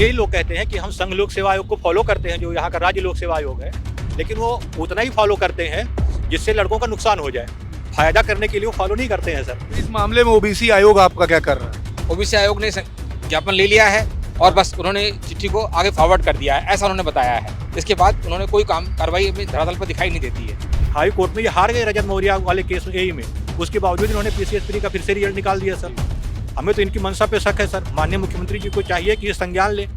यही लोग कहते हैं कि हम संघ लोक सेवा आयोग को फॉलो करते हैं, जो यहाँ का राज्य लोक सेवा आयोग है, लेकिन वो उतना ही फॉलो करते हैं जिससे लड़कों का नुकसान हो जाए। फायदा करने के लिए वो फॉलो नहीं करते हैं सर। इस मामले में ओबीसी आयोग आपका क्या कर रहा है? ओबीसी आयोग ने ज्ञापन ले लिया है और बस उन्होंने चिट्ठी को आगे फॉरवर्ड कर दिया है, ऐसा उन्होंने बताया है। इसके बाद उन्होंने कोई कार्रवाई में धरातल पर दिखाई नहीं देती है। हाई कोर्ट में ये हार गए रजत मौर्य वाले केस एई में, उसके बावजूद इन्होंने पीसीएस का फिर से रिजल्ट निकाल दिया सर। हमें तो इनकी मंशा पे शक है सर। माननीय मुख्यमंत्री जी को चाहिए कि ये संज्ञान ले।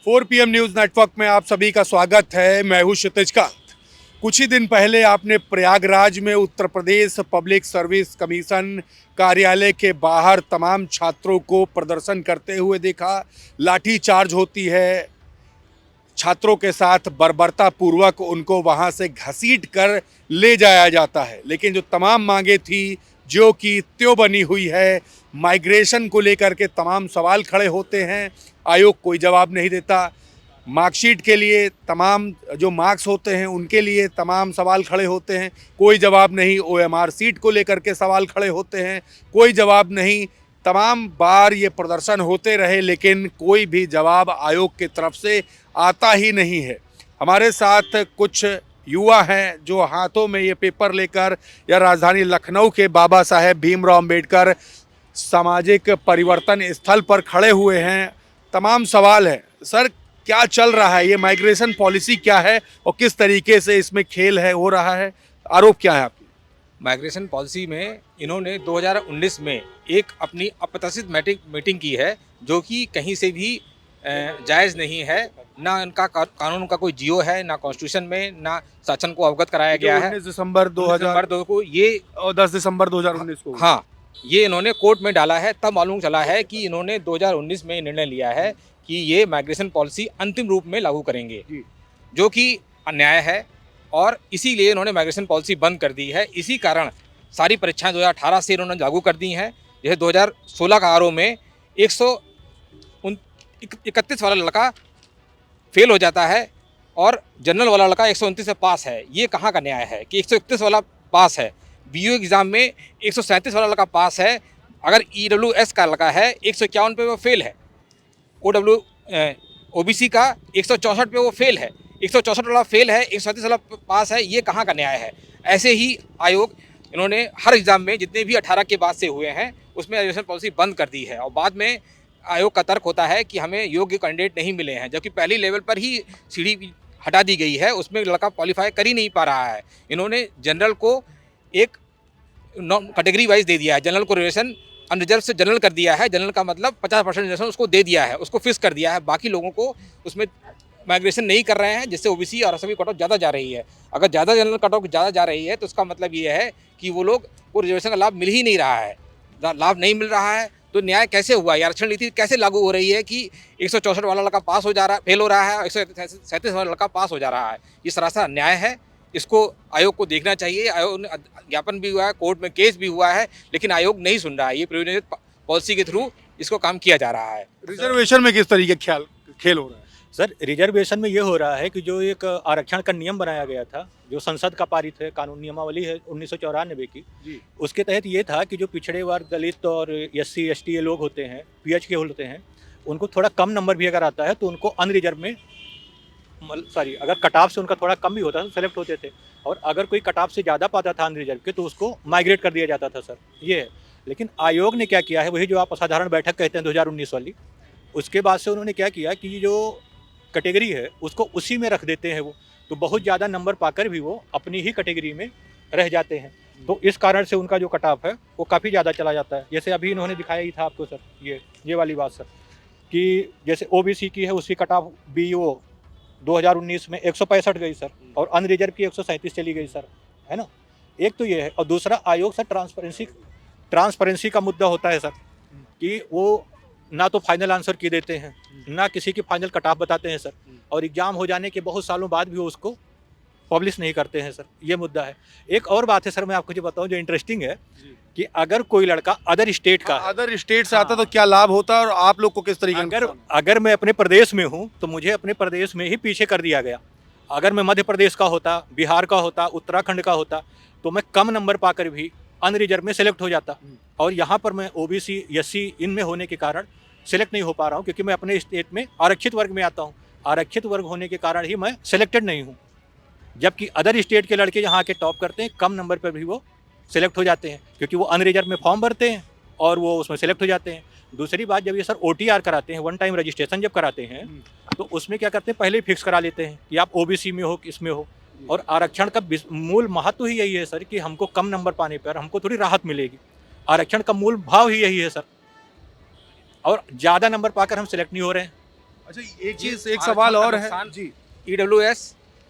4 PM न्यूज़ नेटवर्क में आप सभी का स्वागत है। मैं हूं क्षितिज कांत। कुछ ही दिन पहले आपने प्रयागराज में Uttar Pradesh public service commission कार्यालय के बाहर तमाम छात्रों को प्रदर्शन करते हुए देखा। लाठी चार्ज होती है, छात्रों के साथ बर्बरता पूर्वक उनको वहां से घसीट कर ले जाया जाता है। लेकिन जो तमाम मांगे थी, जो कि त्यों बनी हुई है, माइग्रेशन को लेकर के तमाम सवाल खड़े होते हैं, आयोग कोई जवाब नहीं देता। मार्कशीट के लिए तमाम जो मार्क्स होते हैं उनके लिए तमाम सवाल खड़े होते हैं, कोई जवाब नहीं। OMR सीट को लेकर के सवाल खड़े होते हैं, कोई जवाब नहीं। तमाम बार ये प्रदर्शन होते रहे लेकिन कोई भी जवाब आयोग की तरफ से आता ही नहीं है। हमारे साथ कुछ युवा हैं जो हाथों में ये पेपर लेकर या राजधानी लखनऊ के बाबा साहेब भीमराव अम्बेडकर सामाजिक परिवर्तन स्थल पर खड़े हुए हैं। तमाम सवाल है, सर क्या चल रहा है, ये माइग्रेशन पॉलिसी क्या है और किस तरीके से इसमें खेल है हो रहा है, आरोप क्या है आपकी? माइग्रेशन पॉलिसी में इन्होंने 2019 में एक अपनी अप्रत्याशित मीटिंग की है, जो कि कहीं से भी जायज़ नहीं है। ना इनका कानून का कोई जियो है, ना कॉन्स्टिट्यूशन में, ना शासन को अवगत कराया गया है। 19 दिसंबर 2002 को ये और 10 दिसंबर 2019 को, हाँ, ये इन्होंने कोर्ट में डाला है। तब मालूम चला है कि इन्होंने 2019 में निर्णय लिया है कि ये माइग्रेशन पॉलिसी अंतिम रूप में लागू करेंगे, जो कि अन्याय है और इसीलिए इन्होंने माइग्रेशन पॉलिसी बंद कर दी है। इसी कारण सारी परीक्षाएं 2018 से इन्होंने लागू कर दी हैं। जैसे 2016 का आरओ में 131 वाला लड़का फेल हो जाता है और जनरल वाला लड़का 129 से पास है। ये कहाँ का न्याय है कि 131 वाला पास है? BU एग्ज़ाम में 137 वाला लड़का पास है। अगर EWS का लड़का है 151 पे वो फेल है। OBC का 164 पे वो फेल है, 164 वाला फेल है, 137 वाला पास है। ये कहाँ का न्याय है? ऐसे ही आयोग इन्होंने हर एग्ज़ाम में जितने भी 18 के बाद से हुए हैं उसमें एजुकेशन पॉलिसी बंद कर दी है। और बाद में आयोग का तर्क होता है कि हमें योग्य कैंडिडेट नहीं मिले हैं, जबकि पहली लेवल पर ही सीढ़ी हटा दी गई है, उसमें लड़का क्वालिफाई कर ही नहीं पा रहा है। इन्होंने जनरल को एक कैटेगरी वाइज दे दिया है, जनरल को रिजर्वेशन अनरिजर्व से जनरल कर दिया है। जनरल का मतलब 50% रिजर्वेशन उसको दे दिया है, उसको फिक्स कर दिया है। बाकी लोगों को उसमें माइग्रेशन नहीं कर रहे हैं, जिससे OBC और सभी कट ऑफ ज़्यादा जा रही है। अगर ज़्यादा जनरल कट ऑफ ज़्यादा जा रही है तो उसका मतलब ये है कि वो लोग को रिजर्वेशन का लाभ मिल ही नहीं रहा है। लाभ नहीं मिल रहा है तो न्याय कैसे हुआ? आरक्षण नीति कैसे लागू हो रही है कि 164 वाला लड़का पास हो जा रहा है, फेल हो रहा है, और 137 वाला लड़का पास हो जा रहा है? ये सरासर अन्याय है। इसको आयोग को देखना चाहिए। आयोग ने ज्ञापन भी हुआ है, कोर्ट में केस भी हुआ है, लेकिन आयोग नहीं सुन रहा है। ये प्रिविलेज पॉलिसी के थ्रू इसको काम किया जा रहा है। रिजर्वेशन में किस तरीके खेल हो रहा है? सर रिजर्वेशन में ये हो रहा है कि जो एक आरक्षण का नियम बनाया गया था, जो संसद का पारित है, कानून नियमावली है 1994 की जी। उसके तहत ये था कि जो पिछड़े वर्ग, दलित और SC ST ये लोग होते हैं, PH के होते हैं, उनको थोड़ा कम नंबर भी अगर आता है तो उनको अनरिजर्व में अगर कटाव से उनका थोड़ा कम भी होता था तो सेलेक्ट होते थे। और अगर कोई कटाव से ज़्यादा पाता था अनरिजर्व के तो उसको माइग्रेट कर दिया जाता था सर, ये है। लेकिन आयोग ने क्या किया है, वही जो आप असाधारण बैठक कहते हैं 2019 वाली, उसके बाद से उन्होंने क्या किया कि जो कैटेगरी है उसको उसी में रख देते हैं वो, तो बहुत ज़्यादा नंबर पाकर भी वो अपनी ही कैटेगरी में रह जाते हैं। तो इस कारण से उनका जो कटाव है वो काफ़ी ज़्यादा चला जाता है। जैसे अभी इन्होंने दिखाया ही था आपको सर, ये वाली बात सर, कि जैसे OBC की है उसकी कटाव BO 2019 में 165 गई सर, और अनरिजर्व की 137 चली गई सर, है ना। एक तो ये है, और दूसरा आयोग सर ट्रांसपेरेंसी का मुद्दा होता है सर, कि वो ना तो फाइनल आंसर की देते हैं, ना किसी की फाइनल कट ऑफ बताते हैं सर, और एग्जाम हो जाने के बहुत सालों बाद भी वो उसको पब्लिश नहीं करते हैं सर, ये मुद्दा है। एक और बात है सर, मैं आपको जो बताऊं जो इंटरेस्टिंग है, कि अगर कोई लड़का अदर स्टेट का है, अदर स्टेट से आता तो क्या लाभ होता है और आप लोग को किस तरीके? अगर मैं अपने प्रदेश में हूँ तो मुझे अपने प्रदेश में ही पीछे कर दिया गया। अगर मैं मध्य प्रदेश का होता, बिहार का होता, उत्तराखंड का होता, तो मैं कम नंबर पाकर भी अनरिजर्व में सेलेक्ट हो जाता। और यहाँ पर मैं ओबीसी एससी इनमें होने के कारण सिलेक्ट नहीं हो पा रहा हूँ, क्योंकि मैं अपने स्टेट में आरक्षित वर्ग में आता हूँ। आरक्षित वर्ग होने के कारण ही मैं सिलेक्टेड नहीं हूँ, जबकि अदर स्टेट के लड़के यहाँ आके टॉप करते हैं, कम नंबर पर भी वो सिलेक्ट हो जाते हैं, क्योंकि वो अनरिजर्व में फॉर्म भरते हैं और वो उसमें सिलेक्ट हो जाते हैं। दूसरी बात, जब ये सर OTR कराते हैं, वन टाइम रजिस्ट्रेशन जब कराते हैं, तो उसमें क्या करते हैं, पहले ही फिक्स करा लेते हैं कि आप ओबीसी में हो, किसमें हो। और आरक्षण का मूल महत्व ही यही है सर कि हमको कम नंबर पाने पर हमको थोड़ी राहत मिलेगी। आरक्षण का मूल भाव ही यही है सर, और ज़्यादा नंबर पाकर हम सिलेक्ट नहीं हो रहे हैं। अच्छा, एक चीज, एक सवाल और है जी। EWS,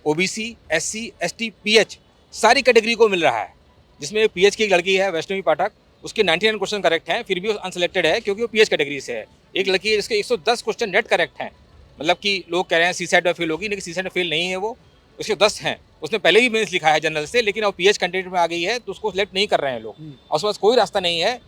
OBC, SC, ST, PH सारी कैटेगरी को मिल रहा है, जिसमें एक PH की एक लड़की है वैष्णवी पाठक, उसके 99 क्वेश्चन करेक्ट हैं, फिर भी वो अनसिलेक्टेड है क्योंकि वो PH कैटेगरी से है। एक लड़की है जिसके 110 क्वेश्चन नेट करेक्ट हैं, मतलब कि लोग कह रहे हैं CSAT में फेल होगी, लेकिन CSAT में फेल नहीं है वो, उसके 10 हैं। उसने पहले भी मेंस लिखा है जनरल से, लेकिन अब PH कैंडिडेट में आ गई है तो उसको सिलेक्ट नहीं कर रहे हैं लोग, और उसके पास कोई रास्ता नहीं है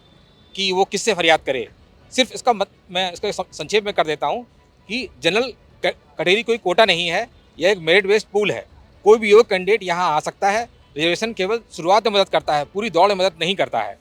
कि वो किससे फरियाद करे। सिर्फ इसका मैं इसका संक्षेप में कर देता हूँ कि जनरल कैटेगरी कोई कोटा नहीं है, यह एक मेरिट बेस्ड पूल है। कोई भी योग्य कैंडिडेट यहाँ आ सकता है। रिजर्वेशन केवल शुरुआत में मदद करता है, पूरी दौड़ में मदद नहीं करता है।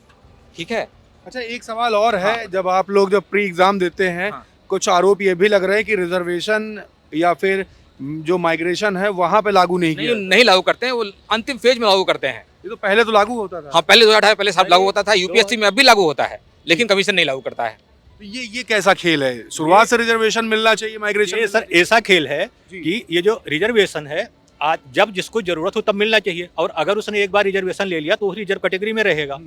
ठीक है। अच्छा, एक सवाल और है। हाँ। जब आप लोग जब प्री एग्जाम देते हैं, हाँ। कुछ आरोप ये भी लग रहे हैं कि रिजर्वेशन या फिर जो माइग्रेशन है वहाँ पे लागू नहीं किया। नहीं लागू करते हैं, वो अंतिम फेज में लागू करते हैं। ये तो पहले तो लागू होता था। हाँ, पहले 2018 पहले साल लागू होता था, UPSC में अब भी लागू होता है, लेकिन कमीशन नहीं लागू करता है। तो ये कैसा खेल है? शुरुआत से रिजर्वेशन मिलना चाहिए, माइग्रेशन। ये सर ऐसा खेल है कि ये जो रिजर्वेशन है, आज जब जिसको जरूरत हो तब मिलना चाहिए, और अगर उसने एक बार रिजर्वेशन ले लिया तो उस रिजर्व कैटेगरी में रहेगा,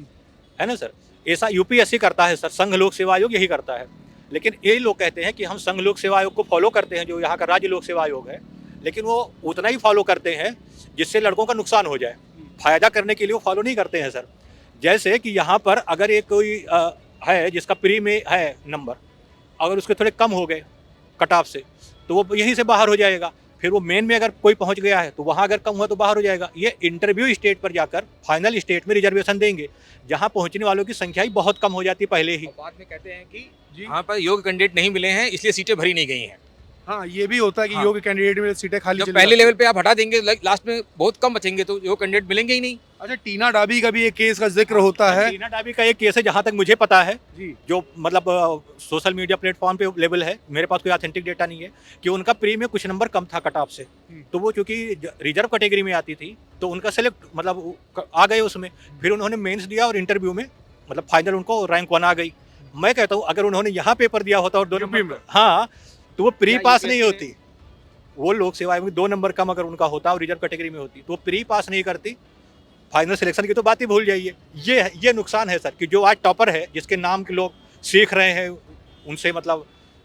है ना सर। ऐसा UPSC करता है सर, संघ लोक सेवा आयोग यही करता है। लेकिन ये लोग कहते हैं कि हम संघ लोक सेवा आयोग को फॉलो करते हैं, जो यहाँ का राज्य लोक सेवा आयोग है, लेकिन वो उतना ही फॉलो करते हैं जिससे लड़कों का नुकसान हो जाए। फायदा करने के लिए वो फॉलो नहीं करते हैं सर। जैसे कि यहाँ पर अगर एक कोई है जिसका प्री में है नंबर, अगर उसके थोड़े कम हो गए कट ऑफ से, तो वो यहीं से बाहर हो जाएगा। फिर वो मेन में अगर कोई पहुंच गया है तो वहाँ अगर कम हुआ तो बाहर हो जाएगा। ये इंटरव्यू स्टेज पर जाकर फाइनल स्टेज में रिजर्वेशन देंगे, जहाँ पहुंचने वालों की संख्या ही बहुत कम हो जाती है पहले ही। बाद में कहते हैं कि यहाँ पर योग्य कैंडिडेट नहीं मिले हैं, इसलिए सीटें भरी नहीं गई हैं। हाँ, ये भी होता है कि हाँ। योग्य कैंडिडेट में सीटें खाली जब चली पहले जाती हैं। लेवल पे आप हटा देंगे, लास्ट में बहुत कम बचेंगे, तो योग्य कैंडिडेट मिलेंगे ही नहीं। अच्छा, टीना डाबी का भी एक केस का जिक्र होता है। टीना डाबी का एक केस है जहाँ तक मुझे पता है, जी। जो मतलब सोशल मीडिया प्लेटफॉर्म पे लेवल है, मेरे पास कोई ऑथेंटिक डेटा नहीं है, कि उनका प्री में कुछ नंबर कम था कट ऑफ से, तो वो चूंकि रिजर्व कैटेगरी में आती थी तो उनका सेलेक्ट मतलब आ गए उसमें। फिर उन्होंने मेंस दिया और इंटरव्यू में मतलब फाइनल उनको रैंक 1 आ गई। मैं कहता हूँ अगर उन्होंने यहाँ पेपर दिया होता और 2 नंबर, हाँ, तो वो प्री पास नहीं होती। वो लोक सेवा आयोग में 2 नंबर कम अगर उनका होता और रिजर्व कैटेगरी में होती तो वो प्री पास नहीं करती। फाइनल सिलेक्शन की तो बात ही भूल जाइए। ये नुकसान है सर कि जो आज टॉपर है, जिसके नाम के लोग सीख रहे हैं, उनसे मतलब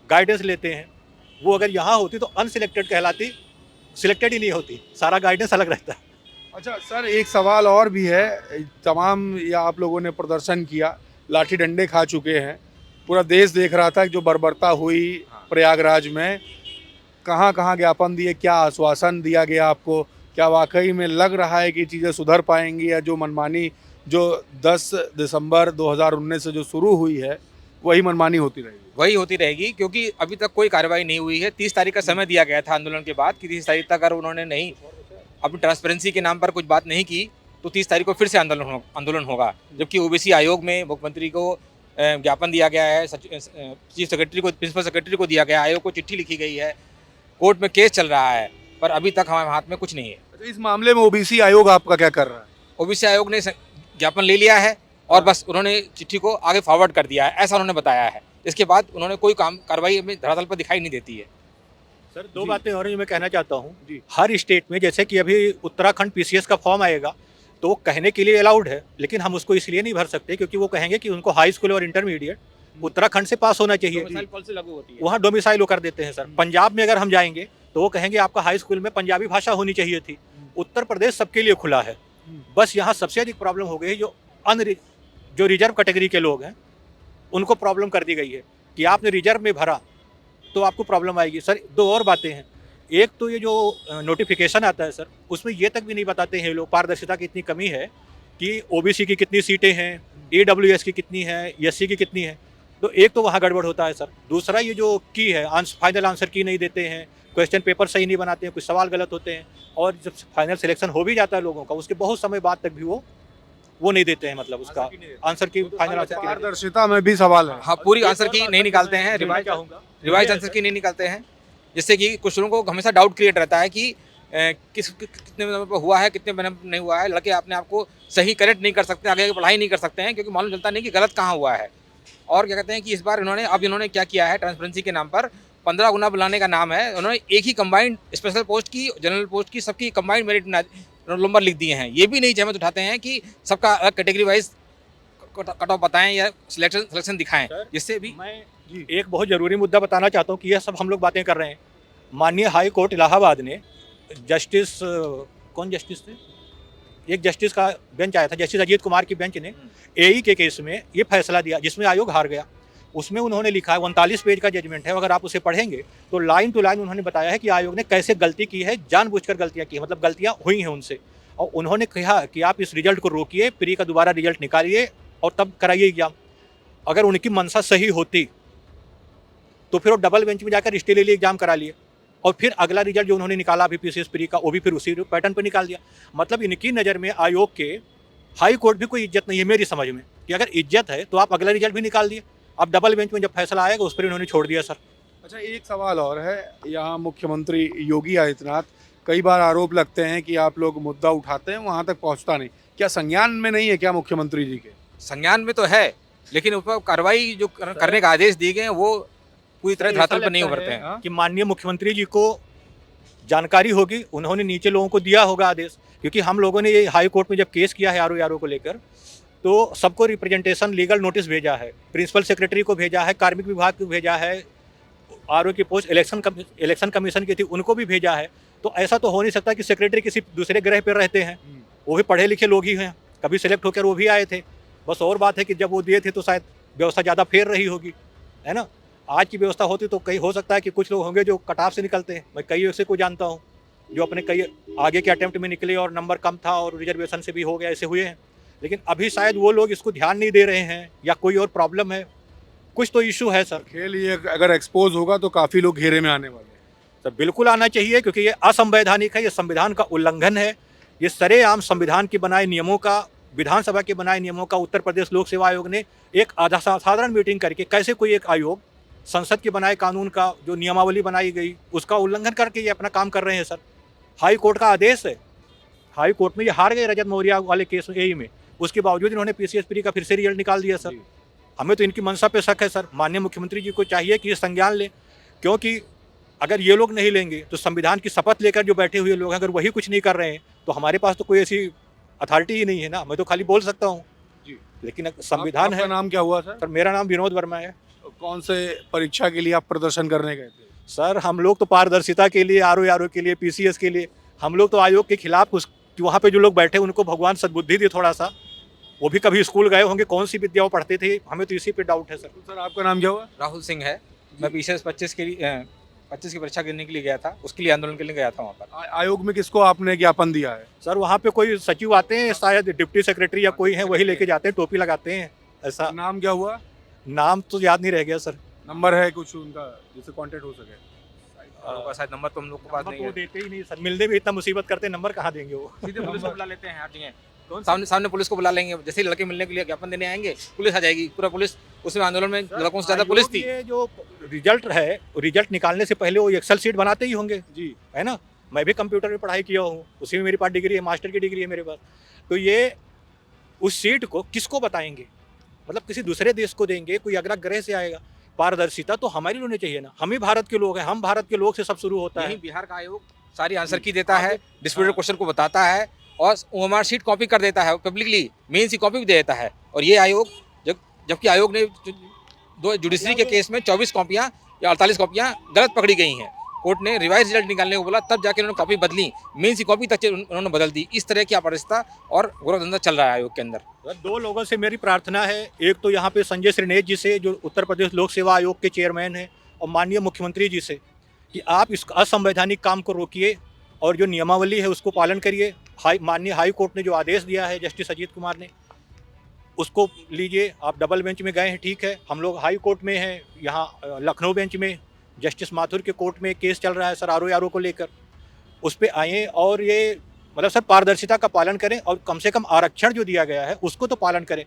गाइडेंस लेते हैं, वो अगर यहाँ होती तो अनसिलेक्टेड कहलाती, सिलेक्टेड ही नहीं होती, सारा गाइडेंस अलग रहता। अच्छा सर, एक सवाल और भी है। तमाम या आप लोगों ने प्रदर्शन किया, लाठी डंडे खा चुके हैं, पूरा देश देख रहा था कि जो बर्बरता हुई प्रयागराज में, कहाँ कहाँ ज्ञापन दिए, क्या आश्वासन दिया गया आपको? क्या वाकई में लग रहा है कि चीज़ें सुधर पाएंगी, या जो मनमानी जो 10 दिसंबर 2019 से जो शुरू हुई है वही मनमानी होती रहेगी? वही होती रहेगी, क्योंकि अभी तक कोई कार्रवाई नहीं हुई है। 30 तारीख का समय दिया गया था आंदोलन के बाद कि 30 तारीख तक अगर उन्होंने नहीं अपनी ट्रांसपेरेंसी के नाम पर कुछ बात नहीं की तो 30 तारीख को फिर से आंदोलन होगा। जबकि ओबीसी आयोग में मुख्यमंत्री को ज्ञापन दिया गया है, चीफ सेक्रेटरी को, प्रिंसिपल सेक्रेटरी को दिया गया, आयोग को चिट्ठी लिखी गई है, कोर्ट में केस चल रहा है, पर अभी तक हमारे हाथ में कुछ नहीं है। तो इस मामले में ओबीसी आयोग आपका क्या कर रहा है? ओबीसी आयोग ने ज्ञापन ले लिया है और बस उन्होंने चिट्ठी को आगे फॉरवर्ड कर दिया है, ऐसा उन्होंने बताया है। इसके बाद उन्होंने कोई कार्रवाई में धरातल पर दिखाई नहीं देती है। सर 2 बातें और जो मैं कहना चाहता हूँ। हर स्टेट में जैसे कि अभी उत्तराखंड PCS का फॉर्म आएगा तो वो कहने के लिए अलाउड है, लेकिन हम उसको इसलिए नहीं भर सकते क्योंकि वो कहेंगे कि उनको हाई स्कूल और इंटरमीडिएट उत्तराखंड से पास होना चाहिए, वहाँ डोमिसाइल वो कर देते हैं सर। पंजाब में अगर हम जाएंगे तो वो कहेंगे आपका हाई स्कूल में पंजाबी भाषा होनी चाहिए थी। उत्तर प्रदेश सबके लिए खुला है, बस यहाँ सबसे अधिक प्रॉब्लम हो गई जो रिजर्व कैटेगरी के लोग हैं उनको प्रॉब्लम कर दी गई है कि आपने रिजर्व में भरा तो आपको प्रॉब्लम आएगी। सर 2 और बातें हैं। एक तो ये जो नोटिफिकेशन आता है सर, उसमें ये तक भी नहीं बताते हैं लोग, पारदर्शिता की इतनी कमी है कि ओबीसी की कितनी सीटें हैं, EWS की कितनी है, SC की कितनी है, तो एक तो वहाँ गड़बड़ होता है सर। दूसरा ये जो की है, फाइनल आंसर की नहीं देते हैं, क्वेश्चन पेपर सही नहीं बनाते हैं, कुछ सवाल गलत होते हैं, और जब फाइनल सिलेक्शन हो भी जाता है लोगों का उसके बहुत समय बाद तक भी वो वो नहीं देते हैं, मतलब उसका आंसर की फाइनल आंसर की पारदर्शिता में भी सवाल है। हाँ, पूरी आंसर की नहीं निकालते हैं, रिवाइज रिवाइज आंसर की नहीं निकालते हैं, जिससे कि कुछ लोगों को हमेशा डाउट क्रिएट रहता है कि कितने नंबर पर हुआ है, कितने नंबर पर नहीं हुआ है। लड़के अपने आप को सही करेक्ट नहीं कर सकते, आगे पढ़ाई नहीं कर सकते हैं, क्योंकि मालूम चलता नहीं कि गलत कहाँ हुआ है। और क्या कहते हैं कि इस बार इन्होंने क्या किया है, ट्रांसपेरेंसी के नाम पर 15 गुना बुलाने का नाम है, उन्होंने एक ही कंबाइंड स्पेशल पोस्ट की, जनरल पोस्ट की, सबकी कंबाइंड मेरिट नंबर लिख दिए हैं। ये भी नहीं जहमत उठाते हैं कि सबका अलग कैटेगरी वाइज कट ऑफ बताएं या सिलेक्शन दिखाएं, जिससे भी मैं एक बहुत जरूरी मुद्दा बताना चाहता हूँ कि यह सब हम लोग बातें कर रहे हैं। माननीय हाई कोर्ट इलाहाबाद ने जस्टिस कौन जस्टिस थे, एक जस्टिस का बेंच आया था, जस्टिस अजीत कुमार की बेंच ने एई के केस में ये फैसला दिया जिसमें आयोग हार गया। उसमें उन्होंने लिखा है, 39 पेज का जजमेंट है, अगर आप उसे पढ़ेंगे तो लाइन टू लाइन उन्होंने बताया है कि आयोग ने कैसे गलती की है, जानबूझकर गलतियां की है, मतलब गलतियां हुई हैं उनसे। और उन्होंने कहा कि आप इस रिजल्ट को रोकिए, प्री का दोबारा रिजल्ट निकालिए और तब कराइए एग्जाम। अगर उनकी मंशा सही होती तो फिर वो डबल बेंच में जाकर स्टे ले लिए, एग्जाम करा लिए, और फिर अगला रिजल्ट जो उन्होंने निकाला अभी पीसीएस प्री का, वो भी फिर उसी पैटर्न पर निकाल दिया। मतलब इनकी नज़र में आयोग के हाई कोर्ट भी कोई इज्जत नहीं है मेरी समझ में, कि अगर इज्जत है तो आप अगला रिजल्ट भी निकाल दिए। अब डबल बेंच में जब फैसला आएगा उस पर इन्होंने छोड़ दिया सर। अच्छा, एक सवाल और है, यहाँ मुख्यमंत्री योगी आदित्यनाथ कई बार आरोप लगते हैं कि आप लोग मुद्दा उठाते हैं वहाँ तक पहुँचता नहीं, क्या संज्ञान में नहीं है क्या मुख्यमंत्री जी के? संज्ञान में तो है, लेकिन उस पर कार्रवाई जो करने का आदेश दिए गए हैं वो पूरी तरह धरातल पर नहीं उभरते हैं। कि माननीय मुख्यमंत्री जी को जानकारी होगी, उन्होंने नीचे लोगों को दिया होगा आदेश, क्योंकि हम लोगों ने ये हाई कोर्ट में जब केस किया है आरओ को लेकर, तो सबको रिप्रेजेंटेशन लीगल नोटिस भेजा है, प्रिंसिपल सेक्रेटरी को भेजा है, कार्मिक विभाग को भेजा है, आरओ की पोस्ट इलेक्शन कमीशन की थी उनको भी भेजा है। तो ऐसा तो हो नहीं सकता कि सेक्रेटरी किसी दूसरे ग्रह पर रहते हैं, वो भी पढ़े लिखे लोग ही हैं, कभी सिलेक्ट होकर वो भी आए थे। बस और बात है कि जब वो दिए थे तो शायद व्यवस्था ज़्यादा फेर रही होगी, है ना। आज की व्यवस्था होती तो कई हो सकता है कि कुछ लोग होंगे जो कटाव से निकलते हैं। मैं कई ऐसे को जानता हूँ जो अपने कई आगे के अटेम्प्ट में निकले और नंबर कम था और रिजर्वेशन से भी हो गया, ऐसे हुए हैं। लेकिन अभी शायद वो लोग इसको ध्यान नहीं दे रहे हैं या कोई और प्रॉब्लम है, कुछ तो इशू है सर। खेल ये अगर एक्सपोज होगा तो काफ़ी लोग घेरे में आने वाले हैं। सर बिल्कुल आना चाहिए, क्योंकि ये असंवैधानिक है, ये संविधान का उल्लंघन है, ये सरेआम संविधान के बनाए नियमों का, विधानसभा के बनाए नियमों का उत्तर प्रदेश लोक सेवा आयोग ने एक साधारण मीटिंग करके, कैसे कोई एक आयोग संसद के बनाए कानून का जो नियमावली बनाई गई उसका उल्लंघन करके ये अपना काम कर रहे हैं सर। हाई कोर्ट का आदेश है, हाई कोर्ट में ये हार गए रजत मौर्य वाले केस एई में, उसके बावजूद इन्होंने पीसीएस प्री का फिर से रिजल्ट निकाल दिया सर। हमें तो इनकी मंशा पे शक है सर। माननीय मुख्यमंत्री जी को चाहिए कि ये संज्ञान लें, क्योंकि अगर ये लोग नहीं लेंगे तो संविधान की शपथ लेकर जो बैठे हुए लोग हैं, अगर वही कुछ नहीं कर रहे हैं तो हमारे पास तो कोई ऐसी अथॉरिटी ही नहीं है ना। मैं तो खाली बोल सकता हूँ जी, लेकिन संविधान है। आपका नाम क्या हुआ सर? सर मेरा नाम विनोद वर्मा है। कौन से परीक्षा के लिए आप प्रदर्शन करने गए थे? सर हम लोग तो पारदर्शिता के लिए, आरओ के लिए, पीसीएस के लिए, हम लोग तो आयोग के खिलाफ कि वहाँ पे जो लोग बैठे उनको भगवान सद्बुद्धि दी थोड़ा सा, वो भी कभी स्कूल गए होंगे, कौन सी विद्या वो पढ़ते थे, हमें तो इसी पे डाउट है सर। सर आपका नाम क्या हुआ? राहुल सिंह है, मैं पीसीएस 25 की परीक्षा देने के लिए गया था, उसके लिए आंदोलन के लिए गया था वहाँ पर। आयोग में किसको आपने ज्ञापन दिया है? सर वहाँ पे कोई सचिव आते हैं, शायद डिप्टी सेक्रेटरी या कोई है, वही लेके जाते हैं, टोपी लगाते हैं ऐसा। नाम क्या हुआ? नाम तो याद नहीं रह गया सर। नंबर है कुछ उनका जिससे कांटेक्ट हो सके? शायद नंबर तो हम लोग के पास नहीं वो है, देते ही नहीं सर, मिलने में इतना मुसीबत करते हैं, नंबर कहाँ देंगे वो। सीधे पुलिस को बुला लेते हैं। हाँ ठीक है, सामने पुलिस को बुला लेंगे, जैसे ही लड़के मिलने के लिए ज्ञापन देने आएंगे पुलिस आ जाएगी, पूरा पुलिस उसमें आंदोलन में लड़कों से ज़्यादा पुलिस थी। ये जो रिजल्ट है, रिजल्ट निकालने से पहले वो एक्सेल शीट बनाते ही होंगे जी, है ना। मैं भी कंप्यूटर में पढ़ाई किया हूँ, उसी में मेरे पास डिग्री है, मास्टर की डिग्री है मेरे पास। तो ये उस सीट को किसको बताएंगे, मतलब किसी दूसरे देश को देंगे, कोई अगला ग्रह से आएगा। पारदर्शिता तो हमारी होनी चाहिए ना, हम ही भारत के लोग हैं, हम भारत के लोग से सब शुरू होता है। यही बिहार का आयोग सारी आंसर की देता है, डिस्प्यूटेड क्वेश्चन को बताता है और ओएमआर शीट कॉपी कर देता है पब्लिकली, मेंस की कॉपी भी दे देता है। और ये आयोग जबकि आयोग ने दो जुडिशरी के केस में 24 कॉपियाँ या 48 कॉपियाँ गलत पकड़ी गई हैं, कोर्ट ने रिवाइज रिजल्ट निकालने को बोला, तब जाके उन्होंने कॉपी बदली, मेंस की कॉपी तक उन्होंने बदल दी। इस तरह की अपारदर्शिता और गौरव धंधा चल रहा है आयोग के अंदर। दो लोगों से मेरी प्रार्थना है, एक तो यहाँ पे संजय श्रीनेश जी से, जो उत्तर प्रदेश लोक सेवा आयोग के चेयरमैन हैं, और माननीय मुख्यमंत्री जी से कि आप इस असंवैधानिक काम को रोकिए और जो नियमावली है उसको पालन करिए। माननीय हाई कोर्ट ने जो आदेश दिया है जस्टिस अजीत कुमार ने, उसको लीजिए। आप डबल बेंच में गए हैं, ठीक है, हम लोग हाई कोर्ट में हैं, यहाँ लखनऊ बेंच में जस्टिस माथुर के कोर्ट में केस चल रहा है सर आरओ को लेकर, उस पर आए। और ये मतलब सर पारदर्शिता का पालन करें और कम से कम आरक्षण जो दिया गया है उसको तो पालन करें।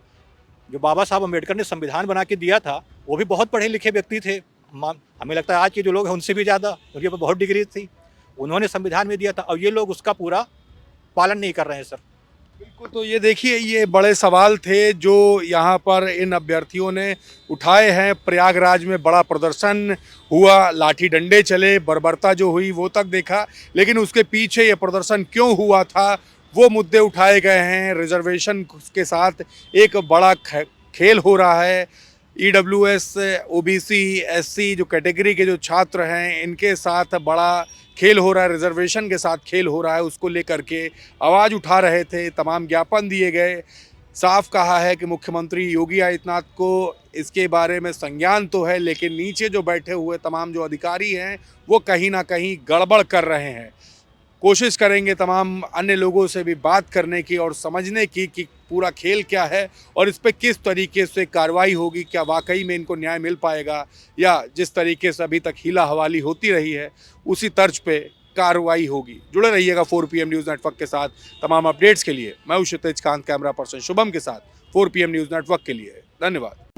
जो बाबा साहब अम्बेडकर ने संविधान बना के दिया था वो भी बहुत पढ़े लिखे व्यक्ति थे। हमें लगता है आज के जो लोग हैं उनसे भी ज़्यादा, उनके पास बहुत डिग्री थी, उन्होंने संविधान में दिया था और ये लोग उसका पूरा पालन नहीं कर रहे हैं सर। बिल्कुल, तो ये देखिए ये बड़े सवाल थे जो यहाँ पर इन अभ्यर्थियों ने उठाए हैं। प्रयागराज में बड़ा प्रदर्शन हुआ, लाठी डंडे चले, बर्बरता जो हुई वो तक देखा, लेकिन उसके पीछे ये प्रदर्शन क्यों हुआ था वो मुद्दे उठाए गए हैं। रिजर्वेशन के साथ एक बड़ा खेल हो रहा है। EWS, OBC, SC जो कैटेगरी के जो छात्र हैं इनके साथ बड़ा खेल हो रहा है, रिजर्वेशन के साथ खेल हो रहा है। उसको लेकर के आवाज़ उठा रहे थे, तमाम ज्ञापन दिए गए। साफ कहा है कि मुख्यमंत्री योगी आदित्यनाथ को इसके बारे में संज्ञान तो है, लेकिन नीचे जो बैठे हुए तमाम जो अधिकारी हैं वो कहीं ना कहीं गड़बड़ कर रहे हैं। कोशिश करेंगे तमाम अन्य लोगों से भी बात करने की और समझने की कि पूरा खेल क्या है और इस पे किस तरीके से कार्रवाई होगी। क्या वाकई में इनको न्याय मिल पाएगा या जिस तरीके से अभी तक हीला हवाली होती रही है उसी तर्ज पे कार्रवाई होगी। जुड़े रहिएगा 4 PM न्यूज़ नेटवर्क के साथ तमाम अपडेट्स के लिए। मैं हूं क्षितिज कांत, कैमरा पर्सन शुभम के साथ 4 PM न्यूज़ नेटवर्क के लिए। धन्यवाद।